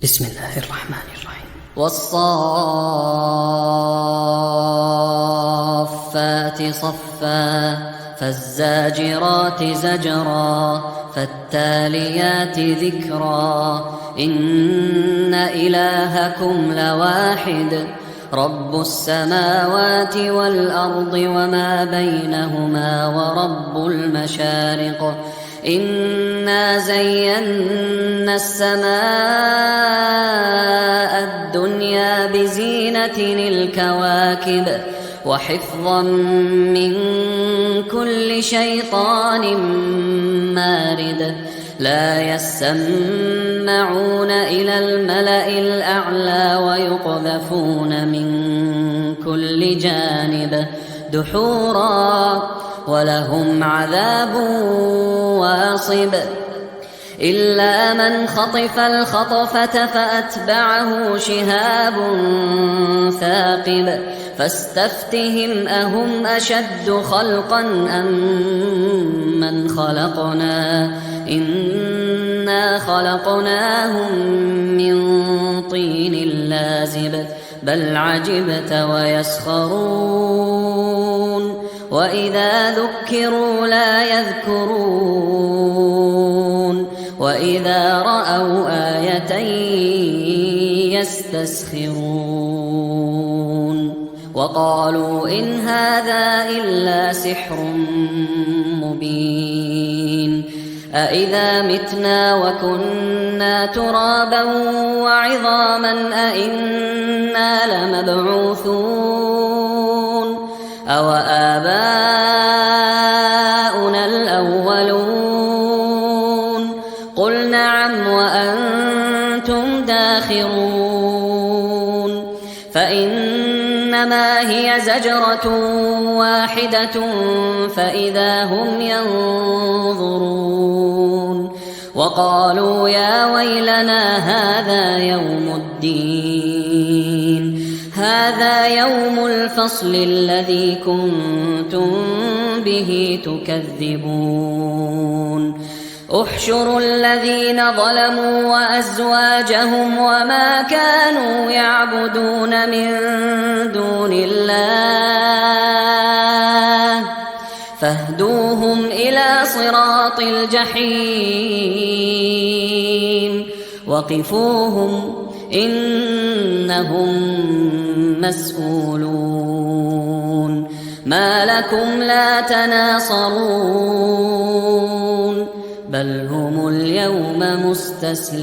بسم الله الرحمن الرحيم. والصافات صفا فالزاجرات زجرا فالتاليات ذكرا إن إلهكم لواحد رب السماوات والأرض وما بينهما ورب المشارق إنا زينا السماء الدنيا بزينة الكواكب وحفظا من كل شيطان مارد لا يسمعون إلى الملأ الأعلى ويقذفون من كل جانب دحورا ولهم عذاب واصب إلا من خطف الخطفة فأتبعه شهاب ثاقب فاستفتهم أهم أشد خلقا أم من خلقنا إنا خلقناهم من طين لازب بل عجبت ويسخرون وإذا ذكروا لا يذكرون وإذا رأوا آية يستسخرون وقالوا إن هذا إلا سحر مبين أإذا متنا وكنا ترابا وعظاما أإنا لمبعوثون أو آباؤنا الأولون قل نعم وأنتم داخرون فإنما هي زجرة واحدة فإذا هم ينظرون وقالوا يا ويلنا هذا يوم الدين هذا يوم الفصل الذي كنتم به تكذبون احشروا الذين ظلموا وأزواجهم وما كانوا يعبدون من دون الله فاهدوهم إلى صراط الجحيم وقفوهم إنهم مسؤولون ما لكم لا تناصرون بل هم اليوم مستسلمون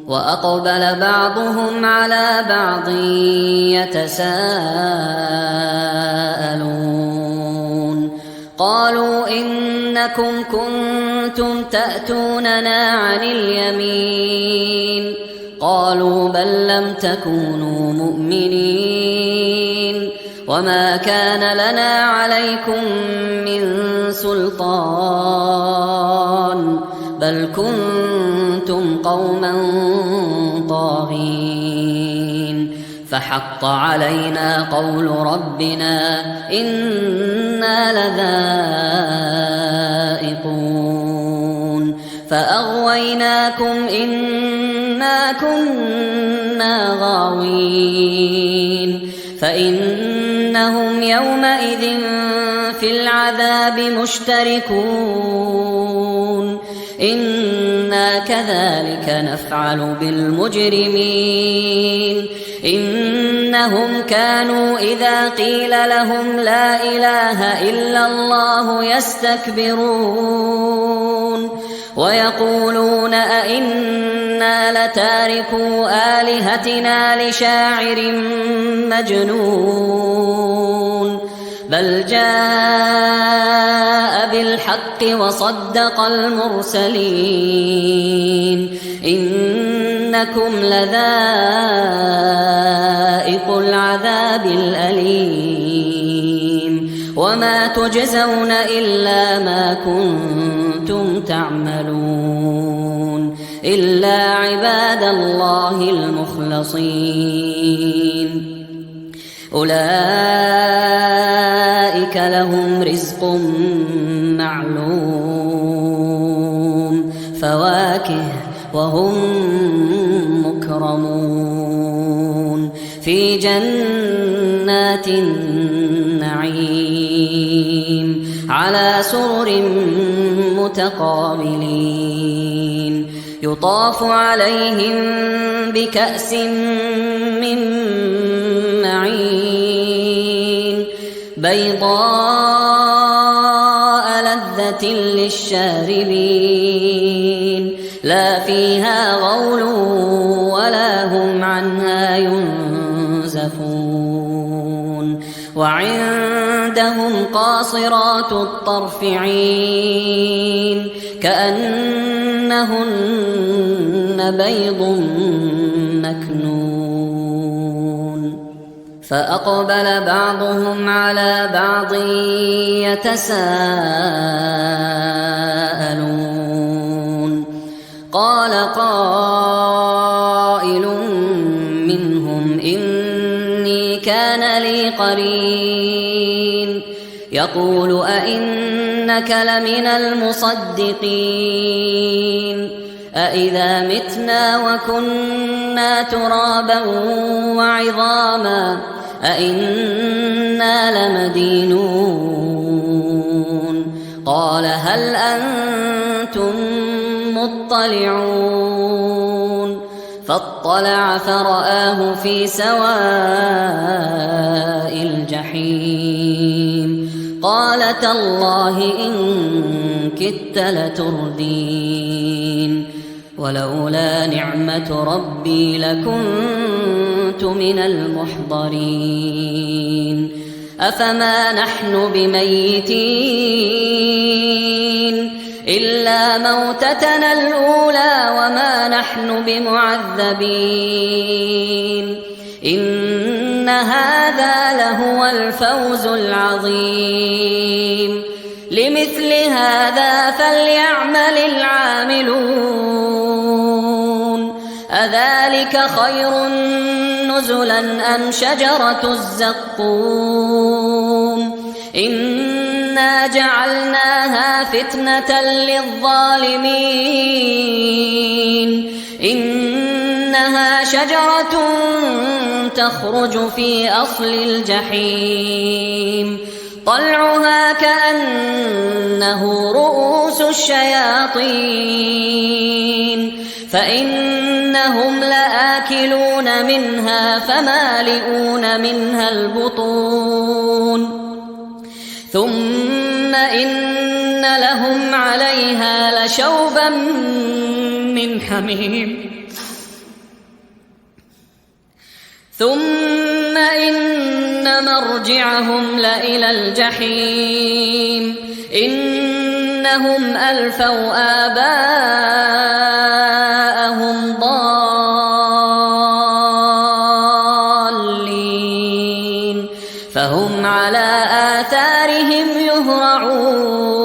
وأقبل بعضهم على بعض يتساءلون قالوا إنكم كنتم تأتوننا عن اليمين قالوا بل لم تكونوا مؤمنين وما كان لنا عليكم من سلطان بل كنتم قوما طاغين فحق علينا قول ربنا إنا لذائقون فأغويناكم إنا كنا غاوين فإنهم يومئذ في العذاب مشتركون إنا كذلك نفعل بالمجرمين إنهم كانوا إذا قيل لهم لا إله إلا الله يستكبرون ويقولون أئنا لتاركو آلهتنا لشاعر مجنون بل جاء بالحق وصدق المرسلين إنكم لذائق العذاب الأليم وما تجزون إلا ما كنتم تعملون إلا عباد الله المخلصين أولئك لهم رزق معلوم فواكه وهم مكرمون في جنات النعيم على سرر متقابلين يطاف عليهم بكأس من معين بيضاء لذة للشاربين لا فيها غول ولا هم عنها ينزفون وعندهم قاصرات الطرف عين كأنهن بيض مكنون فأقبل بعضهم على بعض يتساءلون قال قائل منهم إني كان لي قرين يقول أئنك لمن المصدقين أإذا متنا وكنا ترابا وعظاما أإنا لمدينون قال هل أنتم مطلعون فاطلع فرآه في سواء الجحيم قال تالله إن كدت لتردين ولولا نعمة ربي لكنت من المحضرين أفما نحن بميتين إلا موتتنا الأولى وما نحن بمعذبين إن هذا لهو الفوز العظيم لمثل هذا فليعمل العاملون أذلك خير نزلا أم شجرة الزقوم إنا جعلناها فتنة للظالمين إنها شجرة تخرج في أصل الجحيم طلعها كأنه رؤوس الشياطين فإنهم لآكلون منها فمالئون منها البطون ثم إن لهم عليها لشوبا من حميم ثم إن مرجعهم لإلى الجحيم إنهم ألفوا آباءهم ضالين فهم على آثارهم يهرعون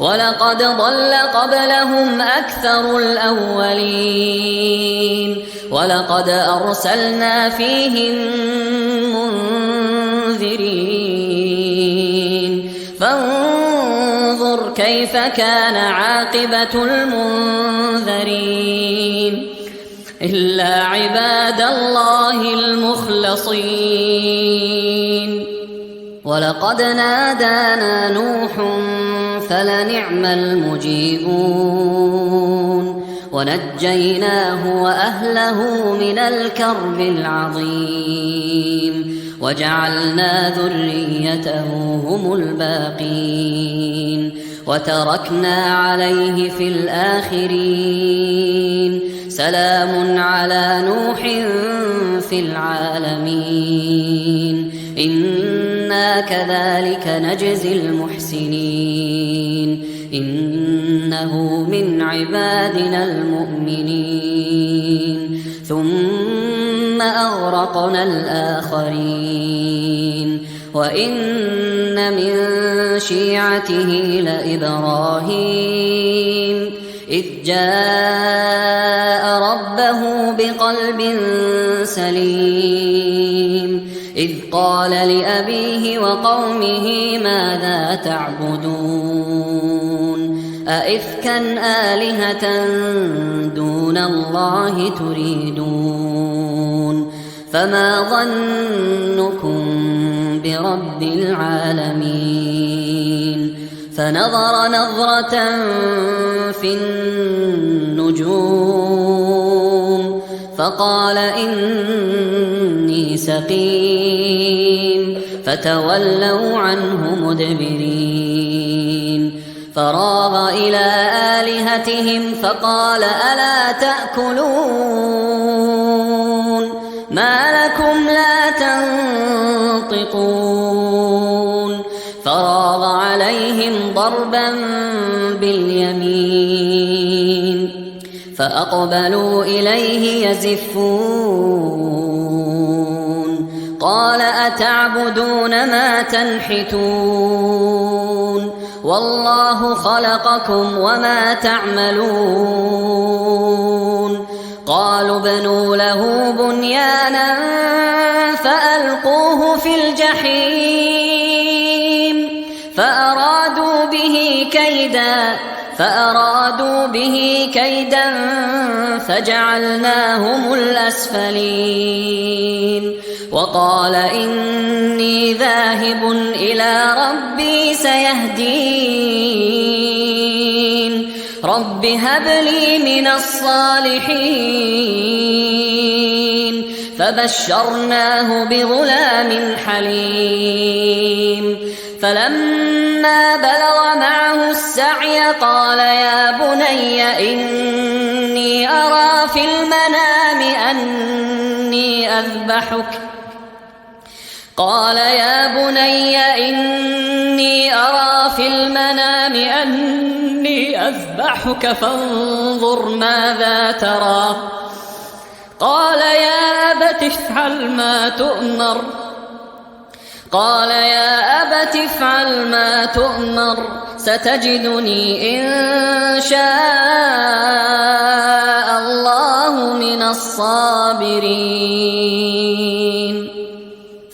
ولقد ضل قبلهم أكثر الأولين ولقد أرسلنا فيهم منذرين فانظر كيف كان عاقبة المنذرين إلا عباد الله المخلصين ولقد نادانا نوح فلنعم المجيبون ونجيناه وأهله من الكرب العظيم وجعلنا ذريته هم الباقين وتركنا عليه في الآخرين سلام على نوح في العالمين إنا كذلك نجزي المحسنين إنه من عبادنا المؤمنين ثم أغرقنا الآخرين وإن من شيعته لإبراهيم إذ جاء ربه بقلب سليم إذ قال لأبيه وقومه ماذا تعبدون أئفكا آلهة دون الله تريدون فما ظنكم برب العالمين فنظر نظرة في النجوم فقال إني سقيم فتولوا عنه مدبرين فراغ إلى آلهتهم فقال ألا تأكلون ما لكم لا تنطقون فراغ عليهم ضربا باليمين فأقبلوا إليه يزفون قال أتعبدون ما تنحتون والله خلقكم وما تعملون قالوا ابنوا له بنيانا فألقوه في الجحيم فأرادوا به كيدا فجعلناهم الأسفلين وقال إني ذاهب إلى ربي سيهدين رب هب لي من الصالحين فبشرناه بغلام حليم فلما بلغ معه السعي قال يا بني إني أرى في المنام أني أذبحك فانظر ماذا ترى قال يا أبت افعل ما تؤمر ستجدني إن شاء الله من الصابرين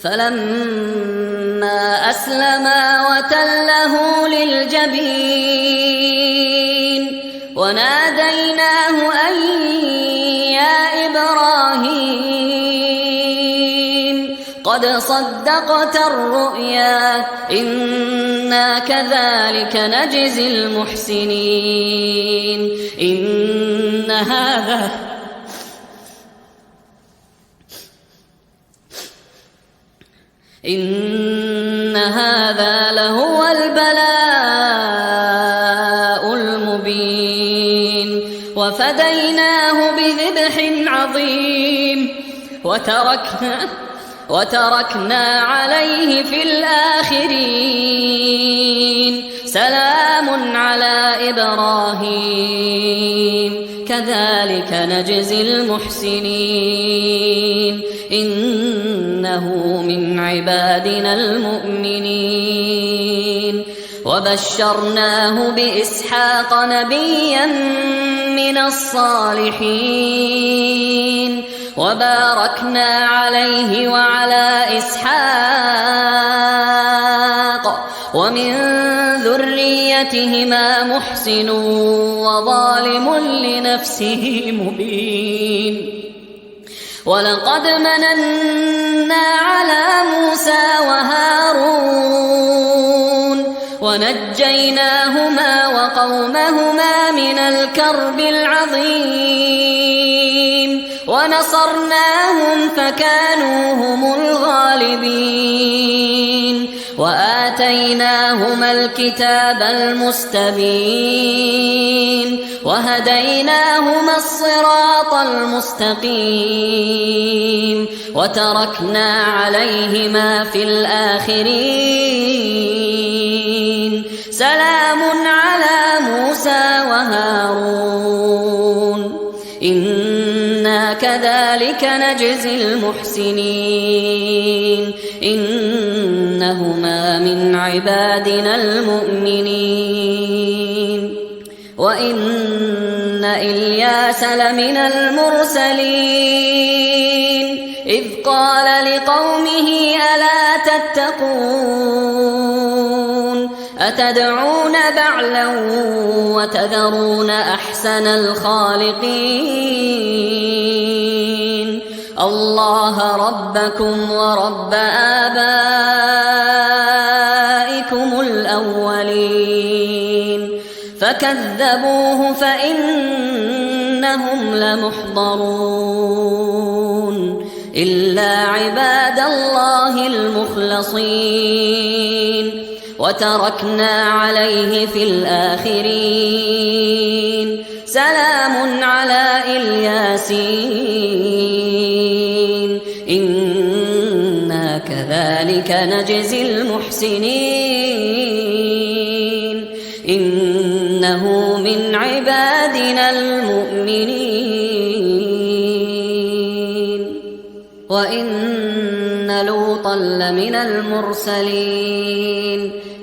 فلما أسلما وتله للجبين وناديناه أن يا إبراهيم قد صدقت الرؤيا إنا كذلك نجزي المحسنين إن هذا لهو البلاء المبين وفديناه بذبح عظيم وتركنا عليه في الآخرين سلام على إبراهيم كذلك نجزي المحسنين إنه من عبادنا المؤمنين وبشرناه بإسحاق نبيا من الصالحين وباركنا عليه وعلى إسحاق ومن ذريتهما محسن وظالم لنفسه مبين ولقد مننا على موسى وهارون ونجيناهما وقومهما من الكرب العظيم ونصرناهم فكانوا هم الغالبين وآتيناهما الكتاب المستبين وهديناهما الصراط المستقيم وتركنا عليهما في الآخرين سلام على موسى وهارون إنا كذلك نجزي المحسنين إنهما من عبادنا المؤمنين وإن إلياس لمن المرسلين إذ قال لقومه ألا تتقون أتدعون بعلا وتذرون أحسن الخالقين الله ربكم ورب آبائكم الأولين فكذبوه فإنهم لمحضرون إلا عباد الله المخلصين وتركنا عليه في الآخرين سلام على الياسين إنا كذلك نجزي المحسنين إنه من عبادنا المؤمنين وإن لوطا لمن المرسلين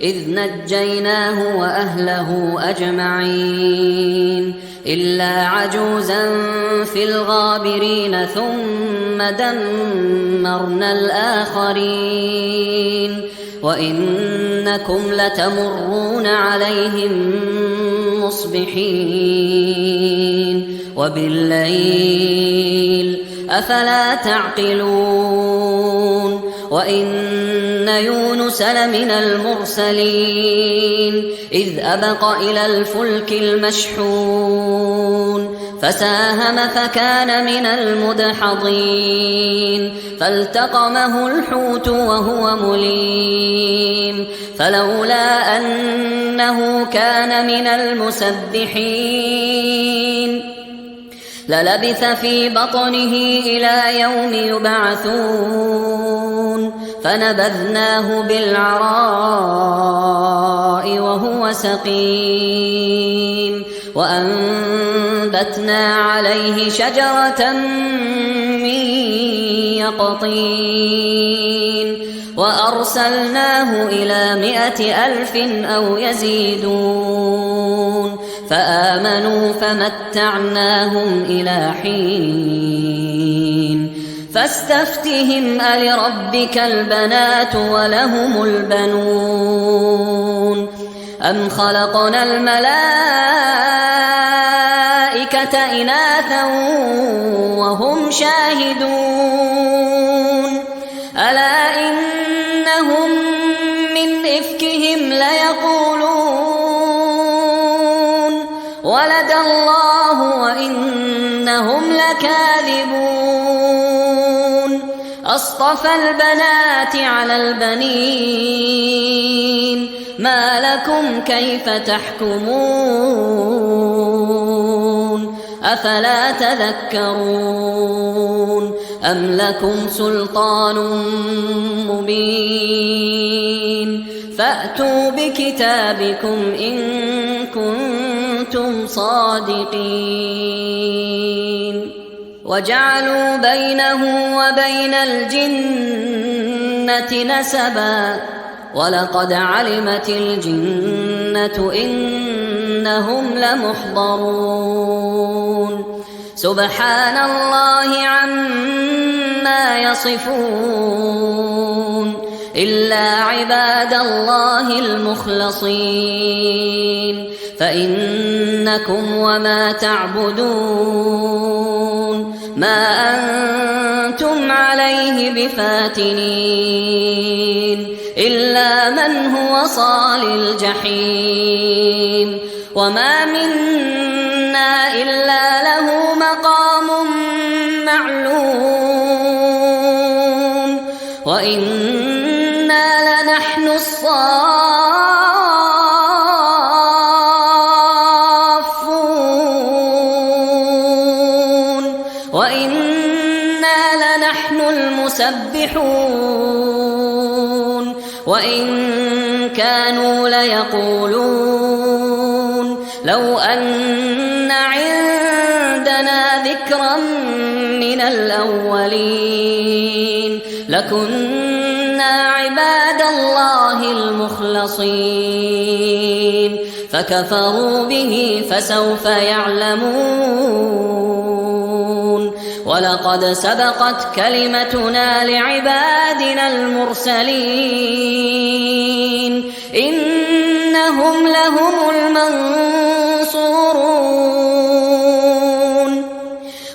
إذ نجيناه وأهله أجمعين إلا عجوزا في الغابرين ثم دمرنا الآخرين وإنكم لتمرون عليهم مصبحين وبالليل أفلا تعقلون وإن يونس لمن المرسلين إذ أبق إلى الفلك المشحون فساهم فكان من المدحضين فالتقمه الحوت وهو مليم فلولا أنه كان من المسبحين للبث في بطنه إلى يوم يبعثون فنبذناه بالعراء وهو سقيم وأنبتنا عليه شجرة من يقطين وأرسلناه إلى 100,000 أو يزيدون فآمنوا فمتعناهم إلى حين فاستفتهم ألربك البنات ولهم البنون أم خلقنا الملائكة إناثا وهم شاهدون ألا إنهم من إفكهم ليقولون ولد الله وإنهم لكاذبون أصطفى البنات على البنين ما لكم كيف تحكمون أفلا تذكرون أم لكم سلطان مبين فأتوا بكتابكم إن كنتم صادقين وجعلوا بينه وبين الجنة نسبا ولقد علمت الجنة إنهم لمحضرون سبحان الله عما يصفون إلا عباد الله المخلصين فإنكم وما تعبدون ما أنتم عليه بفاتنين إلا من هو صال الجحيم وما منا إلا له مقام معلوم وإنا لنحن الصافون وإنا لنحن المسبحون وإن كانوا ليقولون لو أن عندنا ذكرا من الأولين لكنا عباد الله المخلصين فكفروا به فسوف يعلمون ولقد سبقت كلمتنا لعبادنا المرسلين إنهم إنهم لهم المنصورون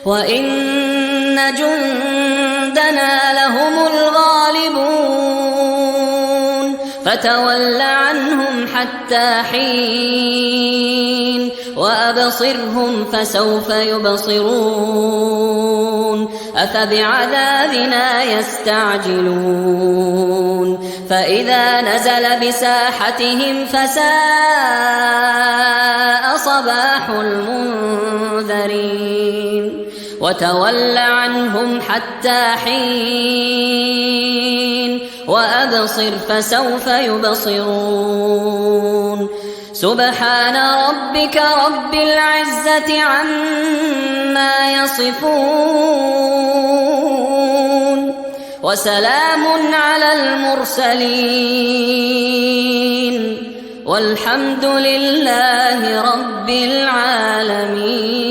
وإن جندنا لهم الغالبون فتول عنهم حتى حين وأبصرهم فسوف يبصرون أفبعذابنا يستعجلون فإذا نزل بساحتهم فساء صباح المنذرين وتول عنهم حتى حين وأبصر فسوف يبصرون سبحان ربك رب العزة عما يصفون وسلام على المرسلين والحمد لله رب العالمين.